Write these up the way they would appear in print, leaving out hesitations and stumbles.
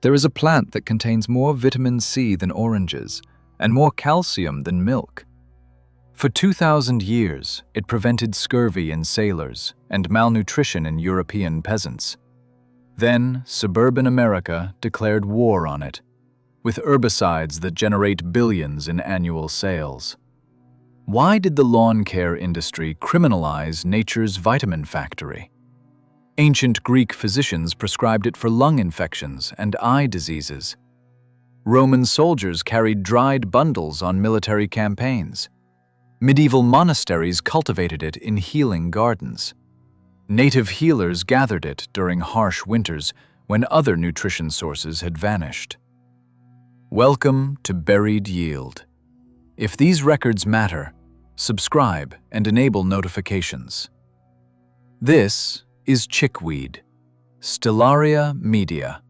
There is a plant that contains more vitamin C than oranges and more calcium than milk. For 2,000 years, it prevented scurvy in sailors and malnutrition in European peasants. Then, suburban America declared war on it, with herbicides that generate billions in annual sales. Why did the lawn care industry criminalize nature's vitamin factory? Ancient Greek physicians prescribed it for lung infections and eye diseases. Roman soldiers carried dried bundles on military campaigns. Medieval monasteries cultivated it in healing gardens. Native healers gathered it during harsh winters when other nutrition sources had vanished. Welcome to Buried Yield. If these records matter, subscribe and enable notifications. This is chickweed, Stellaria media,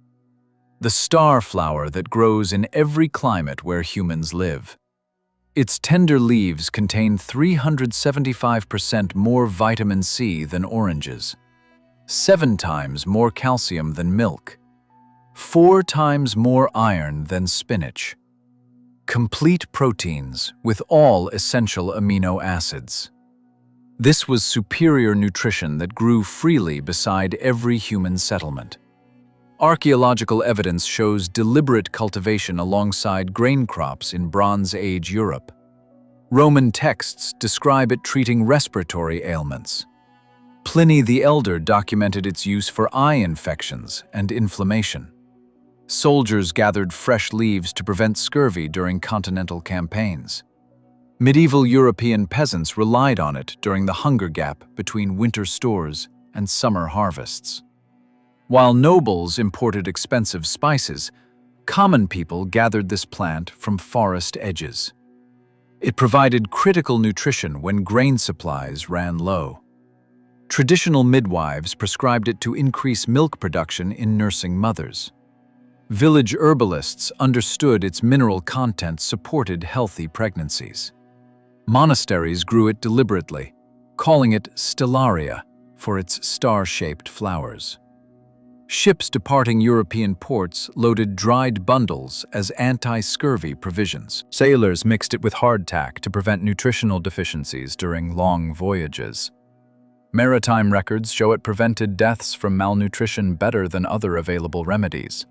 the star flower that grows in every climate where humans live. Its tender leaves contain 375% more vitamin C than oranges, 7 times more calcium than milk, 4 times more iron than spinach. Complete proteins with all essential amino acids. This was superior nutrition that grew freely beside every human settlement. Archaeological evidence shows deliberate cultivation alongside grain crops in Bronze Age Europe. Roman texts describe it treating respiratory ailments. Pliny the Elder documented its use for eye infections and inflammation. Soldiers gathered fresh leaves to prevent scurvy during continental campaigns. Medieval European peasants relied on it during the hunger gap between winter stores and summer harvests. While nobles imported expensive spices, common people gathered this plant from forest edges. It provided critical nutrition when grain supplies ran low. Traditional midwives prescribed it to increase milk production in nursing mothers. Village herbalists understood its mineral content supported healthy pregnancies. Monasteries grew it deliberately, calling it Stellaria for its star-shaped flowers. Ships departing European ports loaded dried bundles as anti-scurvy provisions. Sailors mixed it with hardtack to prevent nutritional deficiencies during long voyages. Maritime records show it prevented deaths from malnutrition better than other available remedies.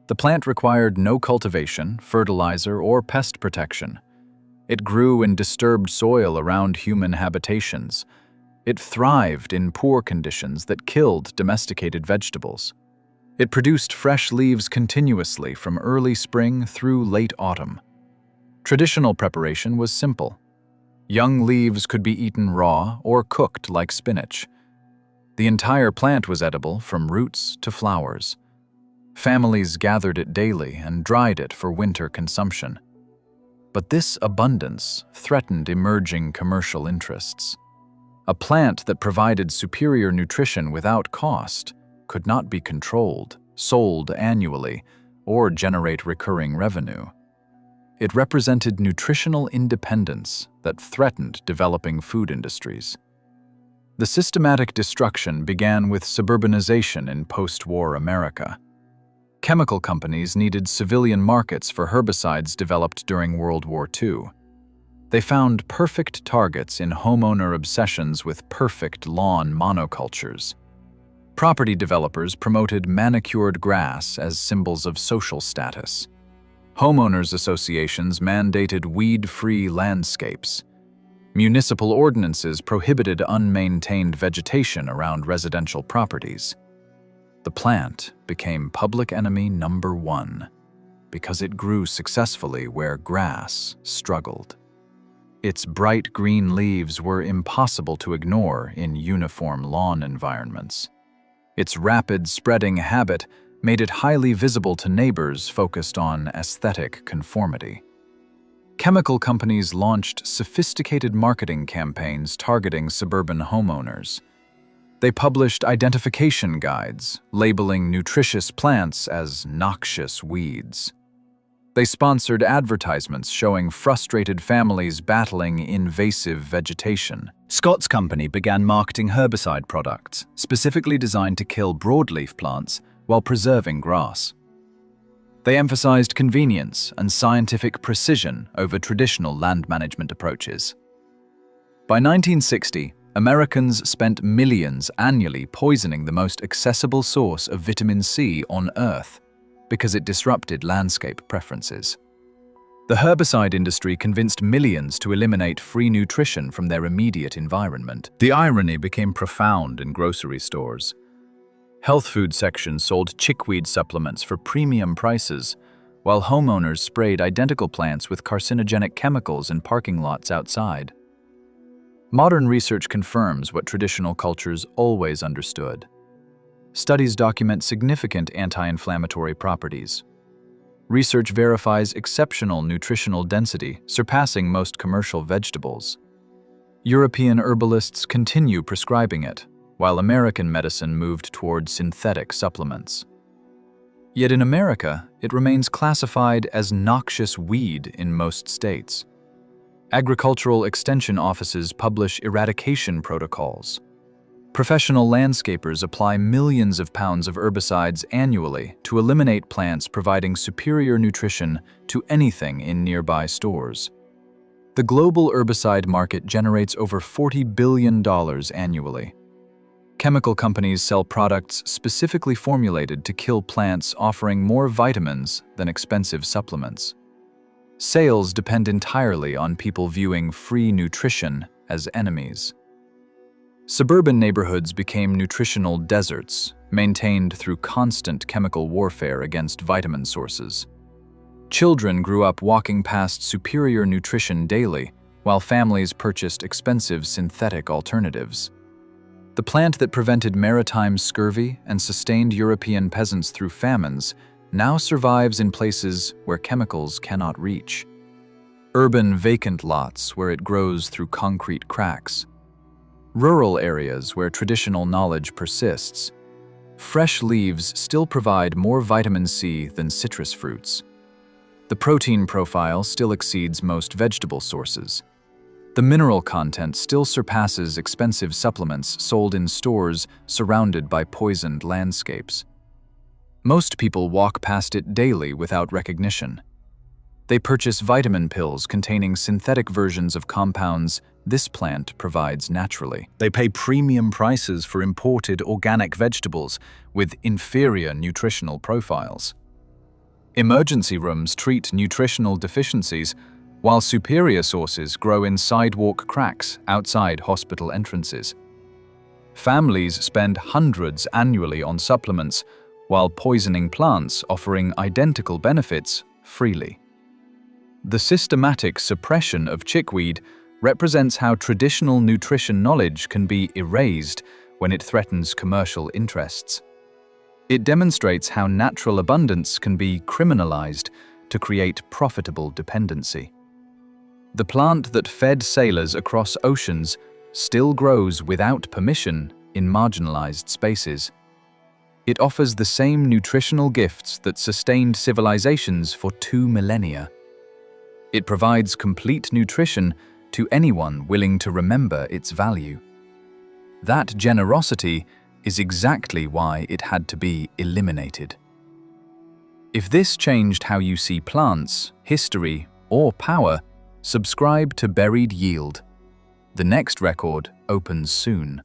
The plant required no cultivation, fertilizer, or pest protection. It grew in disturbed soil around human habitations. It thrived in poor conditions that killed domesticated vegetables. It produced fresh leaves continuously from early spring through late autumn. Traditional preparation was simple. Young leaves could be eaten raw or cooked like spinach. The entire plant was edible from roots to flowers. Families gathered it daily and dried it for winter consumption. But this abundance threatened emerging commercial interests. A plant that provided superior nutrition without cost could not be controlled, sold annually, or generate recurring revenue. It represented nutritional independence that threatened developing food industries. The systematic destruction began with suburbanization in post-war America. Chemical companies needed civilian markets for herbicides developed during World War II. They found perfect targets in homeowner obsessions with perfect lawn monocultures. Property developers promoted manicured grass as symbols of social status. Homeowners associations mandated weed-free landscapes. Municipal ordinances prohibited unmaintained vegetation around residential properties. The plant became public enemy number 1 because it grew successfully where grass struggled. Its bright green leaves were impossible to ignore in uniform lawn environments. Its rapid spreading habit made it highly visible to neighbors focused on aesthetic conformity. Chemical companies launched sophisticated marketing campaigns targeting suburban homeowners. They published identification guides, labeling nutritious plants as noxious weeds. They sponsored advertisements showing frustrated families battling invasive vegetation. Scott's company began marketing herbicide products, specifically designed to kill broadleaf plants while preserving grass. They emphasized convenience and scientific precision over traditional land management approaches. By 1960, Americans spent millions annually poisoning the most accessible source of vitamin C on Earth because it disrupted landscape preferences. The herbicide industry convinced millions to eliminate free nutrition from their immediate environment. The irony became profound in grocery stores. Health food sections sold chickweed supplements for premium prices, while homeowners sprayed identical plants with carcinogenic chemicals in parking lots outside. Modern research confirms what traditional cultures always understood. Studies document significant anti-inflammatory properties. Research verifies exceptional nutritional density, surpassing most commercial vegetables. European herbalists continue prescribing it, while American medicine moved toward synthetic supplements. Yet in America, it remains classified as noxious weed in most states. Agricultural extension offices publish eradication protocols. Professional landscapers apply millions of pounds of herbicides annually to eliminate plants providing superior nutrition to anything in nearby stores. The global herbicide market generates over $40 billion annually. Chemical companies sell products specifically formulated to kill plants, offering more vitamins than expensive supplements. Sales depend entirely on people viewing free nutrition as enemies. Suburban neighborhoods became nutritional deserts, maintained through constant chemical warfare against vitamin sources. Children grew up walking past superior nutrition daily, while families purchased expensive synthetic alternatives. The plant that prevented maritime scurvy and sustained European peasants through famines now survives in places where chemicals cannot reach. Urban vacant lots where it grows through concrete cracks. Rural areas where traditional knowledge persists. Fresh leaves still provide more vitamin C than citrus fruits. The protein profile still exceeds most vegetable sources. The mineral content still surpasses expensive supplements sold in stores surrounded by poisoned landscapes. Most people walk past it daily without recognition. They purchase vitamin pills containing synthetic versions of compounds this plant provides naturally. They pay premium prices for imported organic vegetables with inferior nutritional profiles. Emergency rooms treat nutritional deficiencies, while superior sources grow in sidewalk cracks outside hospital entrances. Families spend hundreds annually on supplements, while poisoning plants offering identical benefits freely. The systematic suppression of chickweed represents how traditional nutrition knowledge can be erased when it threatens commercial interests. It demonstrates how natural abundance can be criminalized to create profitable dependency. The plant that fed sailors across oceans still grows without permission in marginalized spaces. It offers the same nutritional gifts that sustained civilizations for 2 millennia. It provides complete nutrition to anyone willing to remember its value. That generosity is exactly why it had to be eliminated. If this changed how you see plants, history, or power, subscribe to Buried Yield. The next record opens soon.